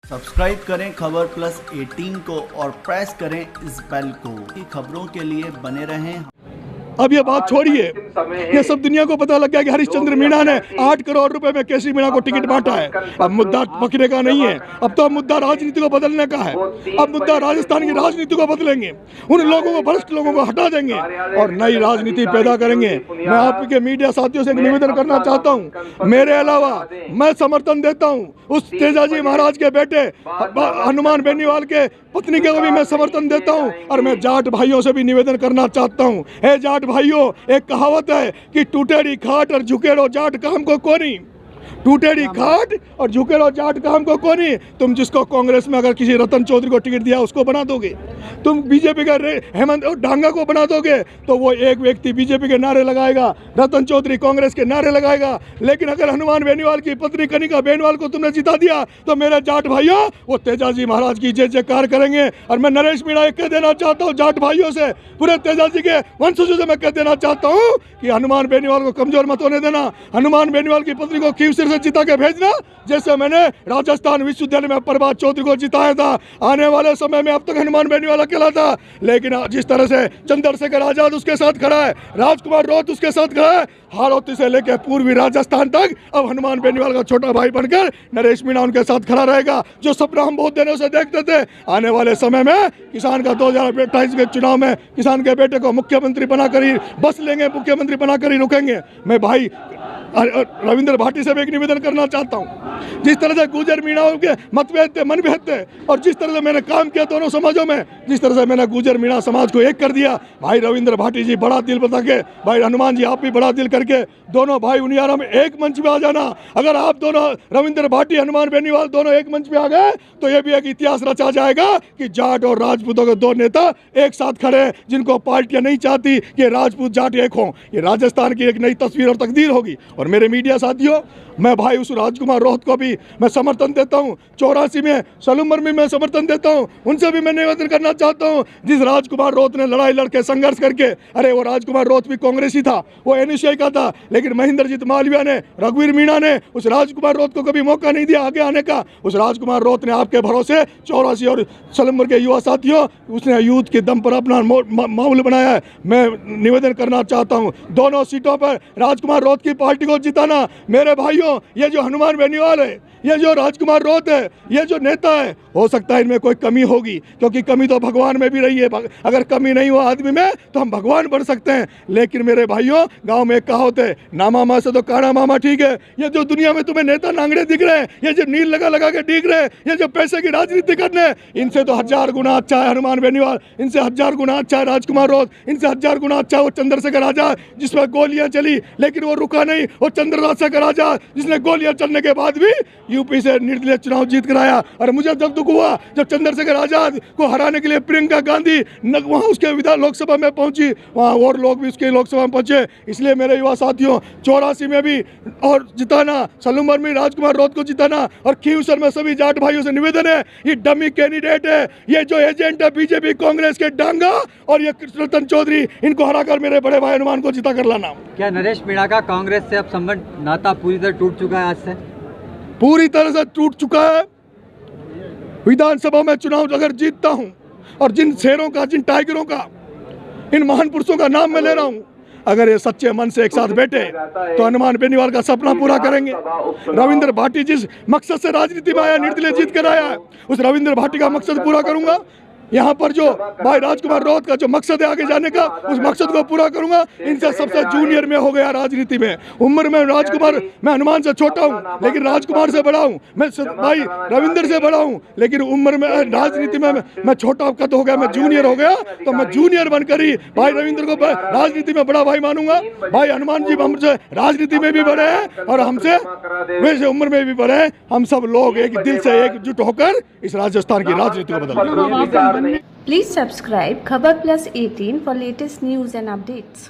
Subscribe करें खबर plus 18 को और प्रेस करें इस बेल को। खबरों के लिए बने रहें। अब ये बात छोड़िए, ये सब दुनिया को पता लग गया कि हरिश्चंद्र मीणा ने 8 करोड़ रुपए में केसी मीणा को टिकट बांटा है। अब मुद्दा पकड़े का नहीं है, अब तो मुद्दा राजनीति को बदलने का है। अब मुद्दा राजस्थान की राजनीति को बदलेंगे, उन लोगों को, भ्रष्ट लोगों को हटा देंगे और नई राजनीति पैदा करेंगे। मैं आपके मीडिया साथियों से एक निवेदन करना चाहता हूँ, मेरे अलावा मैं समर्थन देता हूँ उस तेजाजी महाराज के बेटे हनुमान बेनीवाल के पत्नी के भी मैं समर्थन देता हूँ। और मैं जाट भाइयों से भी निवेदन करना चाहता हूँ, हे जाट भाइयों, एक कहावत है कि टूटेड़ी खाट और झुकेड़ो जाट काम को कोनी। टूटेड़ी खाट और झुकेड़ो जाट काम को कोनी। तुम जिसको कांग्रेस में अगर किसी रतन चौधरी को टिकट दिया उसको बना दोगे, तुम बीजेपी का हेमंत डांगा को बना दोगे तो वो एक व्यक्ति बीजेपी के नारे लगाएगा, रतन चौधरी कांग्रेस के नारे लगाएगा। लेकिन अगर हनुमान बेनीवाल की पत्नी कनिका बेनीवाल को तुमने जिता दिया तो मेरे जाट भाइयों, वो तेजाजी महाराज की जय जयकार करेंगे। और मैं नरेश मीणा कह देना चाहता हूँ जाट भाइयों से, पूरे तेजाजी के वंशजों से मैं कह देना चाहता हूँ कि हनुमान बेनीवाल को कमजोर मत होने देना। हनुमान बेनीवाल की पत्नी को खीवसर से जिता के भेजना, जैसे मैंने राजस्थान विश्वविद्यालय में प्रभात चौधरी को जिताया था। आने वाले समय में अब तक हनुमान बेनीवाल अकेला था, लेकिन जिस तरह से चंद्रशेखर आजाद उसके साथ खड़ा है, राजकुमार रोत उसके साथ खड़ा है, हाड़ौती से लेकर पूर्वी राजस्थान तक अब हनुमान बेनीवाल का छोटा भाई बनकर नरेश मीणा उनके साथ खड़ा रहेगा। जो सपना हम बहुत दिनों से देखते थे, आने वाले समय में किसान का 2028 के चुनाव में किसान के बेटे को मुख्यमंत्री बनाकर ही बस लेंगे, मुख्यमंत्री बनाकर ही रुकेंगे। मैं भाई रविंद्र भाटी से भी एक निवेदन करना चाहता हूँ, जिस तरह से गुर्जर मीणाओं के मतभेद थे, मनभेद थे, और जिस तरह से मैंने काम किया दोनों समाजों में, जिस तरह से मैंने गुर्जर मीणा समाज को एक कर दिया, भाई रविंद्र भाटी जी बड़ा दिल बता के, भाई हनुमान जी आप भी बड़ा दिल करके दोनों भाई उनियारा में एक मंच पे आ जाना। अगर आप दोनों रविंद्र भाटी हनुमान बेनीवाल दोनों एक मंच पे आ गए तो ये भी एक इतिहास रचा जाएगा कि जाट और राजपूतों के दो नेता एक साथ खड़े, जिनको पार्टियां नहीं चाहती कि राजपूत जाट एक हों। ये राजस्थान की एक नई तस्वीर और तकदीर होगी। और मेरे मीडिया साथियों, मैं भाई उस राजकुमार रोहत को भी मैं समर्थन देता हूं, 84 में सलूमर में मैं समर्थन देता हूं, उनसे भी मैं निवेदन करना चाहता हूं। जिस राजकुमार रोहत ने लड़ाई लड़के संघर्ष करके, अरे वो राजकुमार रोहत भी कांग्रेसी था, वो एनएसआई का था, लेकिन महेंद्रजीत मालविया ने, रघुवीर मीणा ने उस राजकुमार रोहत को कभी मौका नहीं दिया आगे आने का। उस राजकुमार रोहत ने आपके भरोसे 84 और सलूमर के युवा साथियों, उसने यूथ के दम पर अपना मामूल बनाया है। मैं निवेदन करना चाहता हूँ, दोनों सीटों पर राजकुमार रोहत की पार्टी को जिताना। मेरे भाइयों, ये जो हनुमान बेनीवाल है, ये जो राजकुमार रोहत है, ये जो नेता है, हो सकता है इनमें कोई कमी होगी, क्योंकि कमी तो भगवान में भी रही है। अगर कमी नहीं हो आदमी में तो हम भगवान बन सकते हैं। लेकिन मेरे भाइयों, गांव में एक कहावत है, ना मामा से तो काना मामा ठीक है। ये जो दुनिया में तुम्हें नेता नांगड़े दिख रहे हैं, ये जो नील लगा लगा के दिख रहे हैं, ये जो पैसे की राजनीति करने, इनसे तो 1000 गुना अच्छा है हनुमान बेनीवाल, इनसे 1000 गुना अच्छा है राजकुमार रोहत, इनसे 1000 गुना अच्छा वो चंद्रशेखर आजाद जिसमें गोलियां चली लेकिन वो रुका नहीं, और चंद्रशेखर आजाद जिसने गोलियां चलने के बाद भी यूपी से निर्दलीय चुनाव जीत कर आया। और मुझे जब दुख हुआ जब चंद्रशेखर आजाद को हराने के लिए प्रियंका गांधी वहां उसके विधान लोकसभा में पहुंची, वहां और लोग भी उसके लोकसभा में पहुंचे। इसलिए मेरे युवा साथियों, 84 में भी और जिताना, सलूमर में राजकुमार रोहत को जिताना, और खीवसर में सभी जाट भाइयों से निवेदन है, ये डमी कैंडिडेट है, ये जो एजेंट है बीजेपी कांग्रेस के डांगा और ये रतन चौधरी, इनको हराकर मेरे बड़े भाई हनुमान को जिता कर लाना। क्या नरेश मीणा का कांग्रेस से अब संबंध, नाता पूरी तरह टूट चुका है? आज से पूरी तरह से टूट चुका है। विधानसभा में चुनाव अगर जीतता हूं, और जिन शेरों का, जिन टाइगरों का, इन महान पुरुषों का नाम मैं ले रहा हूं, अगर ये सच्चे मन से एक साथ बैठे तो हनुमान बेनीवाल का सपना पूरा करेंगे। रविंद्र भाटी जिस मकसद से राजनीति में आया, निर्दलीय जीत कर आया है, उस रविंद्र भाटी का मकसद पूरा करूंगा। यहाँ पर जो भाई राजकुमार रोहत का जो मकसद है आगे जाने का, उस मकसद को पूरा करूंगा। इनसे सबसे जूनियर में हो गया राजनीति में, उम्र में राजकुमार, मैं हनुमान से छोटा हूँ लेकिन राजकुमार से बड़ा हूँ, मैं भाई रविंद्र से बड़ा हूँ, लेकिन उम्र में राजनीति में मैं छोटा कद हो गया, मैं जूनियर हो गया। तो मैं जूनियर बनकर ही भाई रविंद्र को राजनीति में बड़ा भाई मानूंगा। भाई हनुमान जी हमसे राजनीति में भी बड़े हैं और हमसे वैसे उम्र में भी बड़े हैं। हम सब लोग एक दिल से एकजुट होकर इस राजस्थान की राजनीति को बदलेंगे। Please subscribe Khabar Plus 18 for latest news and updates.